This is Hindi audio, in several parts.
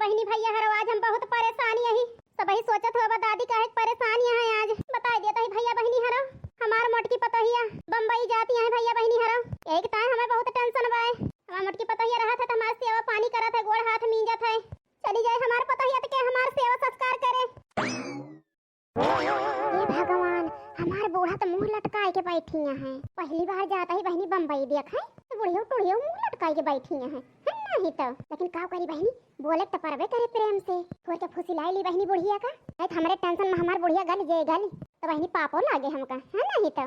बहनी भैया हर आज हम बहुत परेशानी है। सब ही सोचत हो दादी काहे परेशानी है आज बता देता है भैया बहनी हर हमार मोटकी पतोहिया बम्बई जाती है भैया बहनी हर एक टाइम हमें बहुत टेंशन बा। हमार मोटकी पतोहिया रहा था हमार सेवा पानी करत है गोड़ हाथ मींजत है चली जाए हमार पतोहिया के हमार सेवा सत्कार करे। ये भगवान हमार बूढ़ा तो मुंह लटकाए के बैठी है। पहली बार जाता ही बहनी बम्बई देखा बुढ़ियो टुढ़ियो मुंह लटकाए के बैठी है नहीं तो लेकिन का करी बहनी बोले तो परबे करे प्रेम से थोड़ के फुसिलाई ली बहनी बुढ़िया का नहीं तो हमारे टेंशन में हमार बुढ़िया गल जे गल तो बहनी पापो लागे हमका है नहीं तो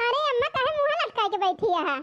अरे अम्मा काहे मुंह लटकाए के बैठी है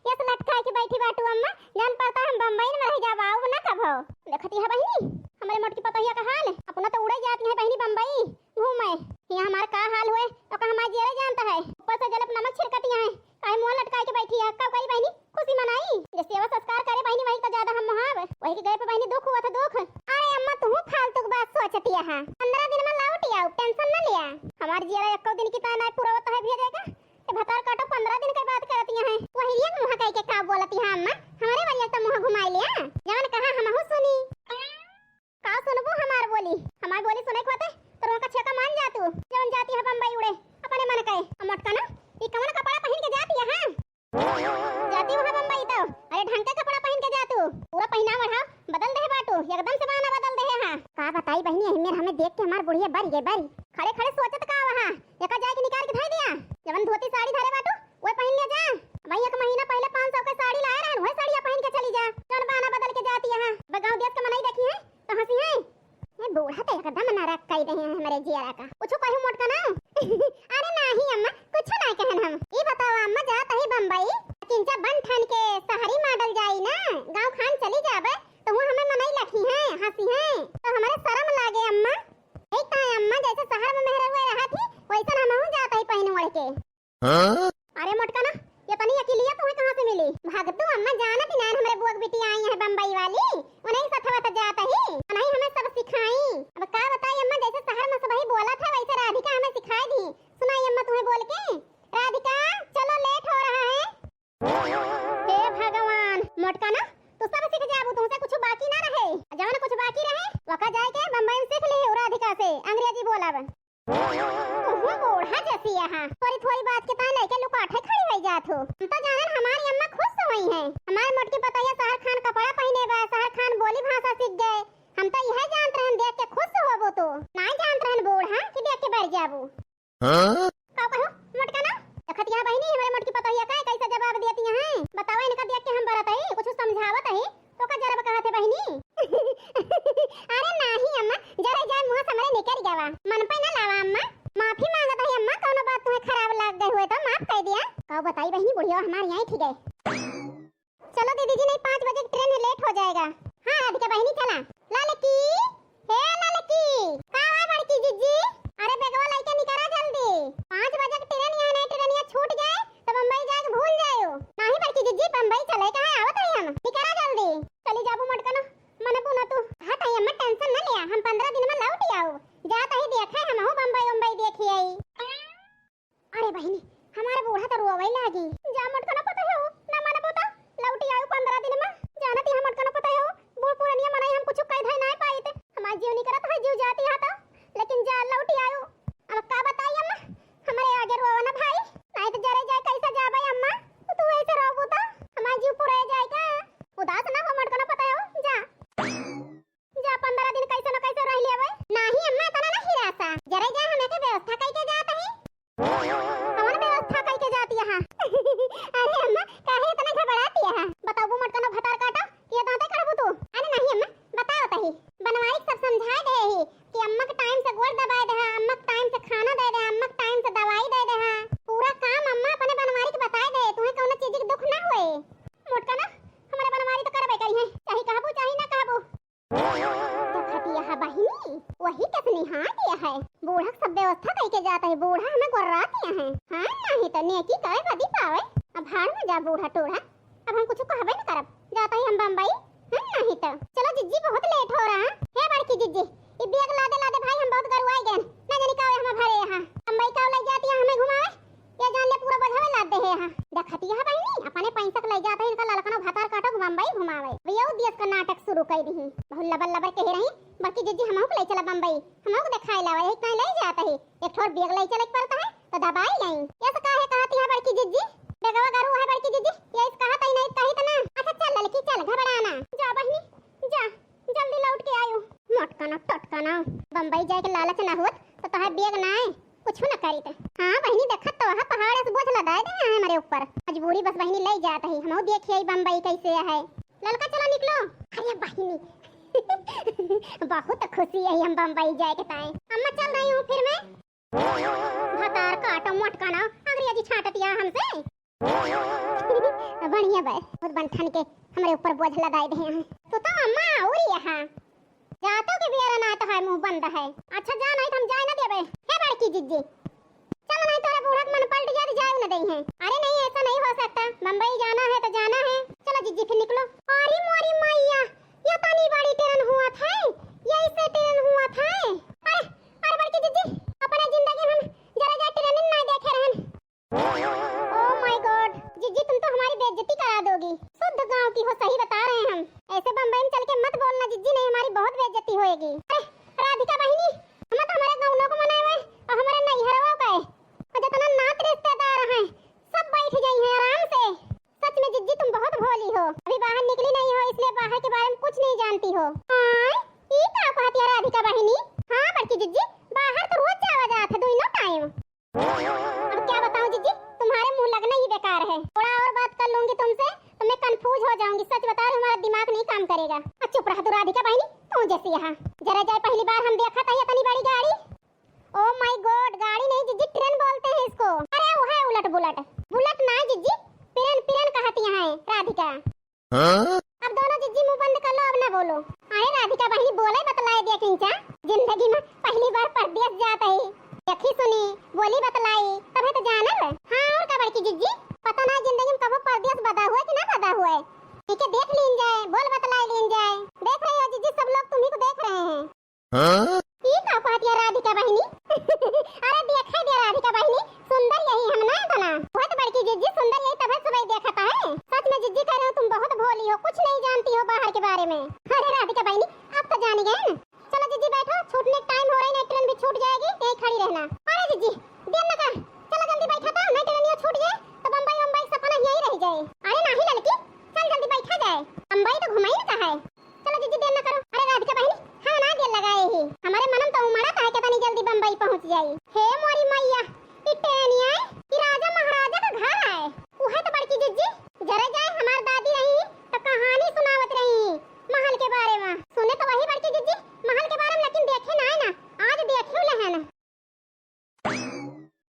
ये तो लटकाए के बैठी बाटू अम्मा जान पड़ता हम बम्बई में रह जावा वो ना कब हो देखती है बहनी हमारे मोटकी पतोहिया का हाल अपना तो उड़े जाती है बहनी बम्बई घूमे यहाँ हमारा का हाल हुए तो का हमारा जेरे जानता है ऊपर से जलप नमक छिड़कती है काहे मुंह लटकाए के बैठी है कब करी बहनी खुशी मनाई जैसे सेवा संस्कार करे बहनी वही तो ज्यादा हम महाव वही के गए पे बहनी दुख हुआ था दुख। अरे अम्मा तू फालतू की बात सोचती है 15 दिन में लौट आओ टेंशन न लिया हमार जेरा एको दिन की ता ना पूरा होता है भेजेगा ते भतार काटो 15 दिन के बात करती है वही एक मुंह कह के का बोलती है अम्मा हमारे वजह से मुंह घुमाई लिया जान कहा हमहु सुनी का सुनबो हमार बोली सुने खोते तो का छेका मान जा तू जवन जाती है बम्बई उड़े अपने मन कहे अमटका ना ई कवन कपड़ा पहन के जाती है जाती वहां बम्बई तो अरे ढंग का कपड़ा पहन के जा तू पूरा पहनावा बढ़ा बदल दे बाटू एकदम से बहाना बदल दे हां का बताई बहनी मेर हमें देख के हमार बुढ़िया बरी खड़े खड़े सोचत का वहां एका जाके निकाल के धर दिया जवन धोती साड़ी धरे बाटू वो पहन ले जा भाई एक महीना पहले 500 का साड़ी लाया रहन वही साड़ी पहन के चली जा जवन बहाना बदल के जाती है बगांव देश का मनाई देखी है तो हंसी है ये बूढ़ा तो एकदम ना रख कई रहे हैं हमारे जियारा का कुछ कहूं मोट का ना अरे नहीं अम्मा कुछ ना कहन हम ई बताओ अम्मा जात है बम्बई किंचा बन ठन के शहरी मॉडल जाई ना गांव खान चली जाबे तो वो हमें मनाई लखी है हंसी है तो हमारे शर्म लागे अम्मा एक ता अम्मा जैसे शहर में मेहरा हुए रहा थी वैसा हम हो जाता ही पहन ओढ़ के अरे मोटका ना ये तनी अकेलिया तो कहां से मिली भागतू अम्मा जानत ही ना हमारे बुआ बेटी आई है बम्बई वाली उन्हीं सथवा तो जाता ही उन्हीं हमें सब सिखाई अब का बताई अम्मा जैसे शहर में सब ही बोला था वैसे राधिका हमें सिखाई दी सुनाई अम्मा तुम्हें बोल के राधिका चलो लेट हो रहा है हे भगवान मोटका ना तू सब सीख जाबू तुमसे कुछ बाकी ना रहे जवन कुछ बाकी रहे वका जाए के बम्बई में सीख ले राधिका से अंग्रेजी बोलावन ओहो बूढ़ा जैसी यहाँ थोड़ी बात के ताने के लुकाठे खड़ी हो जात हो हम तो जानन हमारी अम्मा खुश हुई है हमारे मोटकी पतोहिया शहर खान कपड़ा पहने बा शहर खान बोली भाषा सीख गए हम तो यह जानत रहन देख के खुश होबो तो ना जानत रहन बूढ़ा कि देख के बैठ जाबू का कहो मोटका ना देखत यहाँ बहनी हमारे मोटकी पतोहिया का कैसे जवाब देती है बताओ इनका देख के हम बरत है कुछ समझावत है तो का जरा कहते बहनी अरे नहीं अम्मा जरा जाए मुंह से हमारे निकल जावा मन पे ना लावा अम्मा माफी मांगत है अम्मा कौन बात तुम्हें खराब लग गई हुए तो माफ कर दिया का बताई बहनी बुढ़िया हमारे यहीं ठीक है चलो दीदी जी नहीं 5 बजे ट्रेन लेट हो जाएगा हां राधिका बहनी चला लालकी हे लालकी का है बड़की जीजी अरे बेगवा लेके निकला जल्दी 5 बजे की ट्रेन यहाँ नहीं ट्रेन यहाँ छूट जाए तो बम्बई जाके भूल जाओ नहीं बड़की जीजी बम्बई चले का है आवत है हम निकला जल्दी चली जाबू मटका ना मने पुना तू हां ताई अम्मा टेंशन न लिया हम 15 दिन में लौट आओ जात ही देखा हम हो बम्बई देखी आई अरे बहनी हमारे बूढ़ा तो रोवे लागी जा मटका ना पता है ना मने पता लौट आओ 15 दिन में जानत ही हम मटका ना पता है बूढ़ पुरानिया मनाई हम कुछ कह धै नहीं पाई थे हमार जीव नहीं करत है जीव जाती है तो लेकिन जा लौट आओ अब का बताई अम्मा हमारे आगे रोवा ना भाई नहीं तो जरे जाए कैसा जाबे अम्मा तू ऐसे रोबू तो हमार जीव पुरे जाए का उदास ना हो मटका ना पता है जा 15 दिन कैसे न कैसे रह लेबे नहीं अम्मा तना नहीं रहता जरे जा हमें के व्यवस्था कई के जात है कौन व्यवस्था कई के जाती है अरे अम्मा काहे इतना घबराती है बताओ मटका ना भतार काटा ये दांते करबू तू अरे नहीं अम्मा बताओ तही बनवाई सब समझा दे ही कि अम्मा के टाइम से गोड़ दबाए दे अम्मा के टाइम से खाना दे दे अम्मा के टाइम से दवाई दे दे पूरा काम अम्मा अपने बनवारी के बताए दे तुम्हें कौन चीज के दुख ना होए मोटका ना हमारे बनवारी तो करबे करी है चाहे कहबू चाहे ना कहबू बहनी वही कसनी हाँ दिया है बूढ़ा सब व्यवस्था करके जाता है बूढ़ा हमें गोर्राती है हाँ नहीं तो नेकी करे कदी पावे अब भाड़ में जा बूढ़ा टूढ़ा अब हम कुछ कहबे न करब जाता ही हम बम्बई हम नहीं तो चलो जिज्जी बहुत लेट हो रहा है बड़की जिज्जी ई बैग लादे भाई हम बहुत गरुआई गए ना जानी कावे हम भरे यहाँ बम्बई का ले जाती है हमें घुमावे ये जान ले पूरा बजावे लाद दे है यहाँ देखती है बहनी अपने पैसा ले जाता है इनका ललकनो भातार काटो बम्बई घुमावे भैया ये उद्देश्य का नाटक शुरू कर दी। बहुत लबर लबर कह रही बाकी जीजी हमहु को ले चला बम्बई, हमहु को दिखाई लावा एक कहीं ले जाता है, एक ठोर बेग ले चले पड़ता है तो दबाई गई। कैसे काहे कहती है बड़की जीजी, बेगवा गारू है बड़की जीजी, ये इस कहत ही नहीं कही तो ना। अच्छा चल लड़की चल घबराना, जा बहनी जा जल्दी लौट के आयो। मोटका ना टटका ना बम्बई जाए के लालच ना होत तो तोहे बेग ना आए कुछ न करी थे। हां बहनी देखत तो वहां पहाड़ से बोझ लदाए दे है हमारे ऊपर, मजबूरी बस बहनी ले जात है, हमहु देखिए बम्बई कैसे है। ललका चलो निकलो। अरे बहनी बहुत खुशी है हम बम्बई जाए के ताए। अम्मा चल रही हूं फिर मैं। भतार काटो मोटका ना अंग्रेजी छाटतिया हमसे। बढ़िया बे बहुत बनठन के हमारे ऊपर बोझ लदाए दे हैं। तो अम्मा और यहां जातो के बियारा ना तो है मुंह बंद है। अच्छा जा नहीं तो हम जाए ना देबे हे बड़की जीजी, चल नहीं तोरा बूढ़ा मन पलट जा जाए न दई है। अरे नहीं ऐसा नहीं हो सकता, बम्बई जाना है तो जाना है। चलो जीजी फिर निकलो। अरे मोरी मैया ये तनी बड़ी ट्रेन हुआ था, ये इससे ट्रेन हुआ था। अरे अरे बड़की जीजी अपने जिंदगी में जरा जा ट्रेन नहीं देखे रहन। ओह माय गॉड जीजी तुम तो हमारी बेइज्जती करा दोगी, शुद्ध गांव की हो सही बता रहे हैं हम। ऐसे बम्बई में चल के मत बोलना जीजी, नहीं हमारी बहुत बेइज्जती होएगी। अरे राधिका बहनी हम तो हमारे गांव लोग मनाए हुए और हमारे नैहरवा का और जितना नात रिश्तेदार हैं सब बैठ गई हैं आराम से। सच में जिज्जी तुम बहुत भोली हो, अभी बाहर निकली नहीं हो इसलिए बाहर के बारे में कुछ नहीं जानती हो। हां ये क्या कहती है राधिका बहनी। हां बड़की जिज्जी बाहर तो रोज जावा जात है दोनों टाइम। अब क्या बताऊं जिज्जी तुम्हारे मुंह लगना ही बेकार है, थोड़ा और बात कर लूंगी तुमसे तो मैं कंफ्यूज हो जाऊंगी। सच बता रही हूं हमारा दिमाग नहीं काम करेगा। चुप रह तू राधिका बहनी, तू जैसी यहां जरा जाए पहली बार हम देखा था ये इतनी बड़ी गाड़ी। ओह माय गॉड गाड़ी नहीं जिज्जी ट्रेन बोलते हैं इसको। अरे वो है उलट बुलट, बुलट ना जिज्जी पिरन पिरन कहती हैं राधिका। अब दोनों जिज्जी मुंह बंद कर लो, अब ना बोलो। अरे राधिका बहनी बोले बतलाए दिया किंचा, जिंदगी में पहली बार परदेश जात है, देखी सुनी बोली बतलाई तब है तो जानल। हां और का बड़की जिज्जी पता ना जिंदगी में कब परदेश बदा हुआ कि ना बदा हुआ है, ठीक है देख लीन जाए बोल बतलाई लीन जाए। देख रहे हो जिज्जी सब लोग तुम्ही को देख रहे हैं। हां ये का कहती है राधिका बहनी। अरे देखा दे राधिका बहनी सुंदर यही हम ना बना बहुत बड़की जिज्जी सुंदर यही तब सब देखता है। सच में जिज्जी कह रहे हो तुम बहुत भोली हो, कुछ नहीं जानती हो बाहर के बारे में। अरे राधिका बहनी आप तो जान गए ना। चलो जिज्जी बैठो, छूटने का टाइम हो रहा है, नहीं ट्रेन भी छूट जाएगी, यहीं खड़ी रहना। अरे जिज्जी देर ना कर, चलो जल्दी बैठा था, नहीं ट्रेन ये छूट जाए तो बम्बई सपना यही रह जाए। अरे नहीं लड़की चल जल्दी बैठा जाए, बम्बई तो घुमाई ना कहा है। चलो जिज्जी देर ना करो। अरे राधिका बहनी हाँ ना देर लगाए ही हमारे मनम तो उमड़ा था कि नहीं जल्दी बम्बई पहुंच जाई। हे मोरी मैया इटेनिया कि राजा महाराजा का घर है वो है तो बड़की जिज्जी जरा जाए हमार दादी रही तो कहानी सुनावत रही महल के बारे में। सुने तो वही बड़की जिज्जी महल के बारे में, लेकिन देखे ना है ना, आज देखे लहन।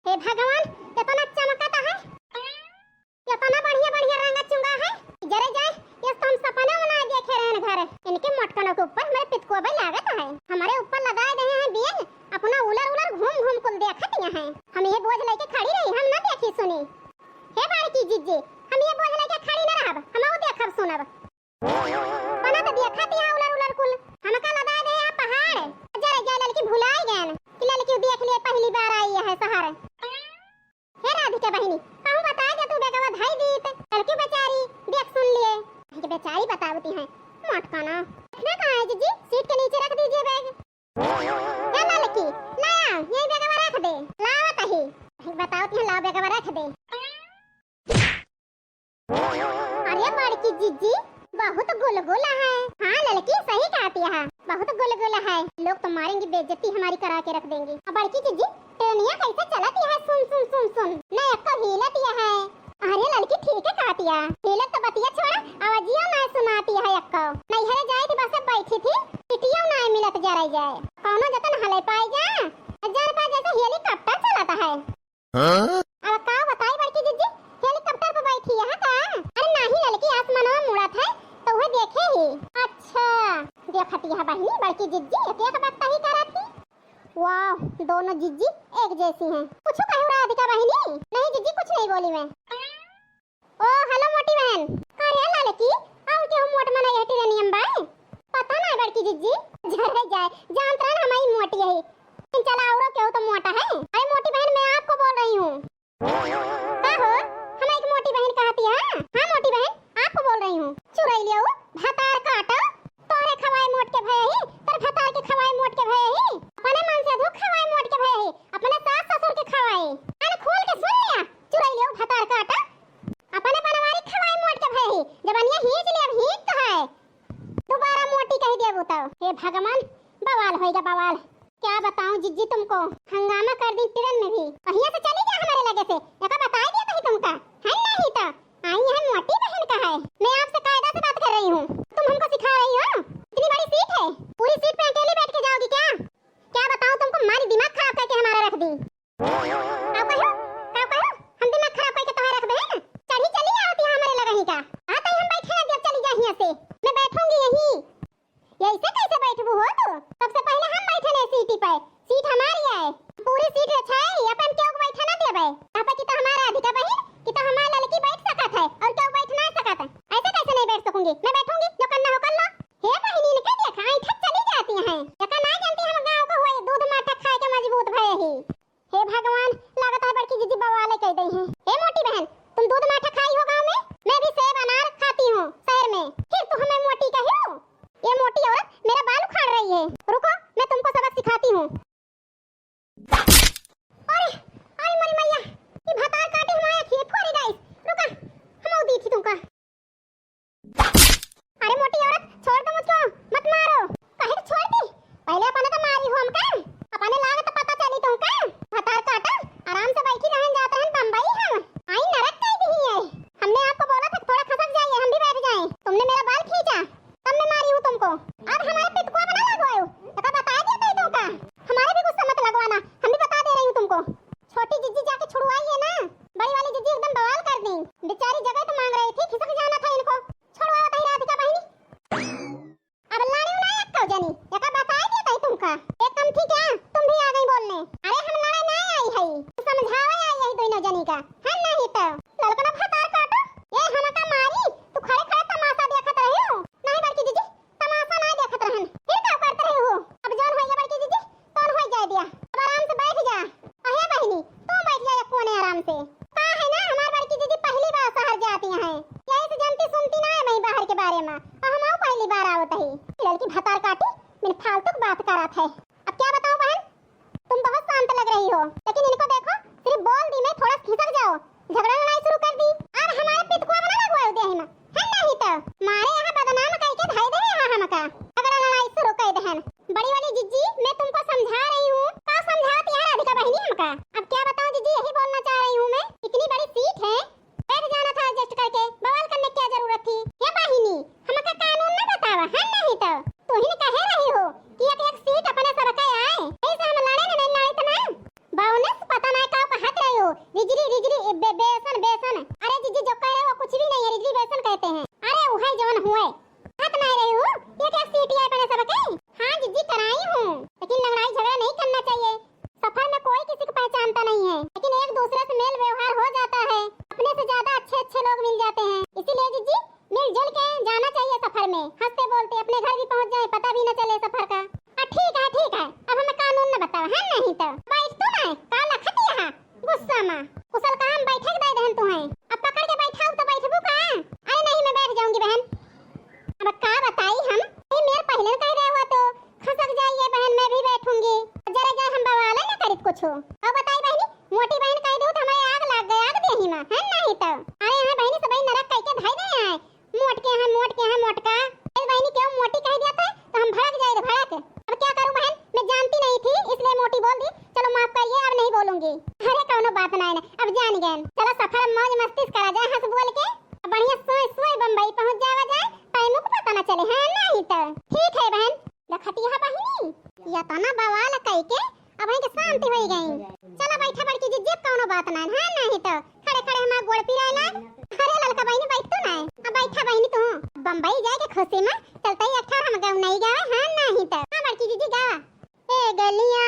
हे भगवान कितना चमकता है, कितना बढ़िया बढ़िया रंग चुंगा है। जरा जाए ये तो हम सपना बना देखे रहन घर, इनके मोटकनों के ऊपर हमारे पितको भाई लागत है, हमारे ऊपर लगाए गए हैं बेग, अपना उलर उलर घूम घूम कुल देखत हैं। हम ये बोझ लेके खड़ी रही, हम ना देखी सुनी। हे बड़की जिज्जी हम ये बोझ लेके खड़ी ना रहब, हम वो देखब सुनब बना तो देखत है उलर उलर कुल हमका लगाए गए हैं पहाड़। जरा जा लड़की भुलाई गए कि लड़की देख लिए पहली बार आई है शहर। हे राधिका बहनी कहूं बता दे तू बेगवा धाई दीत लड़की बेचारी देख सुन लिए कि बेचारी बतावती है मोटका ना। देखना कहां है जिज्जी, सीट के नीचे रख दीजिए बैग। क्या ला लड़की लाया यही बेगवा रख दे, लावत ही बतावती है लाओ बेगवा रख दे। अरे बड़की जिज्जी बहुत गुलगुला है। हाँ लड़की सही कहती है बहुत गुलगुला है, लोग तो मारेंगे बेइज्जती हमारी करा के रख देंगे। अब बड़की जिज्जी ट्रेनिया कैसे चलती है सुन सुन सुन सुन ना एक हिलती है। अरे लड़की ठीक है कहती है, हिलत तो बतिया छोड़ा आवाजिया ना सुनाती है। एक नहीं हरे जाए थी बस बैठी थी पिटिया ना मिलत जरा जाए कौनो जतन हले पाई जा जर पा जैसे हेलीकॉप्टर चलाता है। अब का बताई बड़की जिज्जी हेलीकॉप्टर पे बैठी है का। अरे नहीं लड़की आसमानवा मुड़ा था तो वह देखे ही। अच्छा देखती है बहनी बड़की जिज्जी एक एक बात ही करती। वाह दोनों जिज्जी एक जैसी हैं। कुछ कहो राधिका बहनी। नहीं जिज्जी कुछ नहीं बोली मैं। ओ हेलो मोटी बहन अरे लड़की आओ के हम मोट मना ये टिरेनियम बाय पता ना बड़की जिज्जी जरे जाए जानत रहा हमारी मोटी है इन चला और क्यों तो मोटा है। अरे मोटी बहन मैं आपको बोल रही हूं। का हो हम एक मोटी बहन कहती है। हां मोटी बहन आपको बोल रही हूं। चुराई लियो भातार भगवान, बवाल होएगा बवाल। क्या बताऊं जिज्जी तुमको, हंगामा कर दी ट्रेन में भी। पहिया से चली गया हमारे लगे से, एका बता दिया कहीं तुमका है नहीं तो आई है मोटी बहन का है। मैं आपसे कायदा से बात कर रही हूँ, तुम हमको सिखा रही हो। इतनी बड़ी सीट है, पूरी सीट पे अकेले बैठ के जाओगी क्या? क्या बताऊं तुमको, मारी दिमाग खराब करके हमारा रख दी। आप कहो हम दिमाग खराब करके तुम्हारा रख दे ना। चढ़ी चली आओ हमारे लगा ही का आता ही हम बैठे ना, जब चली जा यहाँ से मैं बैठूंगी यहीं। ऐसे कैसे बैठबू हो तो? सबसे पहले हम बैठे ने सीट पे, सीट हमारी है, पूरी सीट अच्छा है। अपन क्यों बैठा ना देबे? आप की तो हमारा अधिकार बहन कि तो हमारा लड़की बैठ सकत है और क्यों बैठ ना सकत है? ऐसे कैसे नहीं बैठ सकूंगी? मैं बैठूंगी, जो करना हो कर लो। हे बहनी ने कह देखा आई थक चली जाती हैं, यका ना जानती हम गांव को हुए दूध माठा खा के मजबूत भए ही। हे भगवान, लागत है बड़की जीजी बवाले कह दी हैं। हे मोटी बहन, तुम दूध माठा खाई हो गांव में? मैं भी सेब अनार खाती हूं शहर में, फिर तो हमें मोटी कही हो? ये मोटी औरत मेरा बाल उखाड़ रही है, रुको मैं तुमको सबक सिखाती हूँ। अरे अरे मरी मैया, ये भतार काटे हमारे खेत फोड़ी गाइस, रुका हम दी थी तुमका। अरे मोटी औरत छोड़ दो मुझको, मत मारो। काहे तो छोड़ दी? पहले अपने तो मारी हो हमका, अपने लागे तो पता चली तुमका। भतार काटा आराम से बैठी रहन, जाते हैं बम्बई हम आई नरक कह दी है। हमने आपको बोला था थोड़ा खसक जाइए, हम भी बैठ जाएं, तुमने मेरा बाल खींचा तब मैं मारी हूँ तुमको। अब हमारे पितकुआ बना लगवाओ, तो बता दिया था तुमका। हमारे भी गुस्सा मत लगवाना, हम भी बता दे रही हूँ तुमको। छोटी जिज्जी जाके छुड़वाइए ना, बड़ी वाली जिज्जी एकदम बवाल कर दी। बेचारी जगह तो मांग रही थी, खिसक जाना था इनको। छुड़वाओ तही राधिका बहनी। अब लाने ना एक जानी, एका बता दिया था तुमका। एक कम थी क्या? तुम भी आ गई बोलने। अरे हम लड़ाई ना आई है, समझावे आई है दोनों जनी का है नहीं तो ललकना भतार काटो। ए हमका मारी तू खड़े खड़े तमाशा देखत रही हो? नहीं बड़की जीजी, तमाशा नहीं देखत रहन, फिर क्या करते रही हो? अब जोन होइया बड़की जीजी तोन होई जाए दिया, अब आराम से बैठ जा। अहे बहनी तू बैठ जा कोने आराम से। का है ना हमार बड़की जीजी पहली बार शहर जाती हैं, यही से जानती सुनती ना है वही बाहर के बारे में, और हम पहली बार आवत ही। लड़की भतार काटी मैंने फालतू बात करत है। अब क्या बताऊं बहन, तुम बहुत शांत लग रही हो, लेकिन इनको देखो सिर्फ बोल दी मैं थोड़ा खिसक जाओ, झगड़ा लड़ाई शुरू कर दी। अब हमारे पितकुआ बना लगवाओ दे हम है नहीं तो मारे यहाँ बदनाम करके धाई दे यहाँ हमका, झगड़ा लड़ाई शुरू कर देहन। बड़ी वाली जिज्जी मैं तुमको समझा रही हूँ, का समझाती है राधिका बहनी हमका। अब क्या बताऊं जिज्जी, यही बोलना चाह रही हूँ मैं। इतनी बड़ी सीट है, बैठ जाना था एडजस्ट करके, बवाल करने की क्या जरूरत थी? ये बहनी हमका कानून ना बतावा है नहीं तो तू ही कह रही हो कि एक सीट अपने सबके आए, ऐसे हम लड़े ना नहीं लड़े तो ना बावनस पता नहीं का कहत रही हो। रिजरी रिजरी बेसन बेसन, अरे जिज्जी जो कह रहे हो कुछ भी नहीं है, रिजरी बेसन कहते हैं। अरे वो है जवन हुए हाथ नहीं रही हो, एक सीट है अपने सबके। हाँ जिज्जी कराई हूँ, लेकिन लड़ाई झगड़ा नहीं करना चाहिए। सफर में कोई किसी को पहचानता नहीं है, लेकिन एक दूसरे से मेल व्यवहार हो जाता है, अपने से ज्यादा अच्छे अच्छे लोग मिल जाते हैं। इसीलिए जिज्जी मिलजुल के जाना चाहिए सफर में, हंसते बोलते अपने घर भी पहुंच जाए, पता भी न चले सफर का। ठीक है, अब हमें कानून न बताओ है नहीं तो बैठ तू ना का लखत यहाँ गुस्सा में कुशल का हम बैठे दे देहन तुम्हें। अब पकड़ के बैठाओ तो बैठबू का? अरे नहीं मैं बैठ जाऊंगी बहन। अब का बताई हम, ये मेरे पहले कह रहे हुआ तो खसक जाइए बहन, मैं भी बैठूंगी जरा जा हम बवाले ना करित कुछ। अब बताई बहनी, मोटी बहन कह दो तो हमारे आग लग गए, आग दे ही में है नहीं तो। अरे यहाँ बहनी सब नरक कह के धाई दे है, मोट के हैं मोटका। अरे बहनी क्यों मोटी कह दिया था तो हम भड़क जाए भड़क। अब क्या करूं बहन, मैं जानती नहीं थी इसलिए मोटी बोल दी, चलो माफ करिए अब नहीं बोलूंगी। अरे कौनो बात नहीं ना, अब जान गए, चलो सफर मौज मस्ती करा जाए हंस बोल के, बढ़िया सोए सोए बम्बई पहुंच जावा जाए, टाइम को पता न चले है नहीं तो। ठीक है बहन लखतिया बहनी या तना बवाल कह के अब है के शांति हो गई। चलो बैठा बड़की जिज्जी, कौनो बात नहीं है नहीं तो खड़े खड़े हमार गोड़ पिराए ना। अरे ललका बहनी बैठ तू ना, अब बैठा बहनी तू बम्बई जाए के खुशी में चलते ही 18 हम गाँव नहीं गावे है नहीं तो। हाँ बड़की जिज्जी गावा, ए गलियां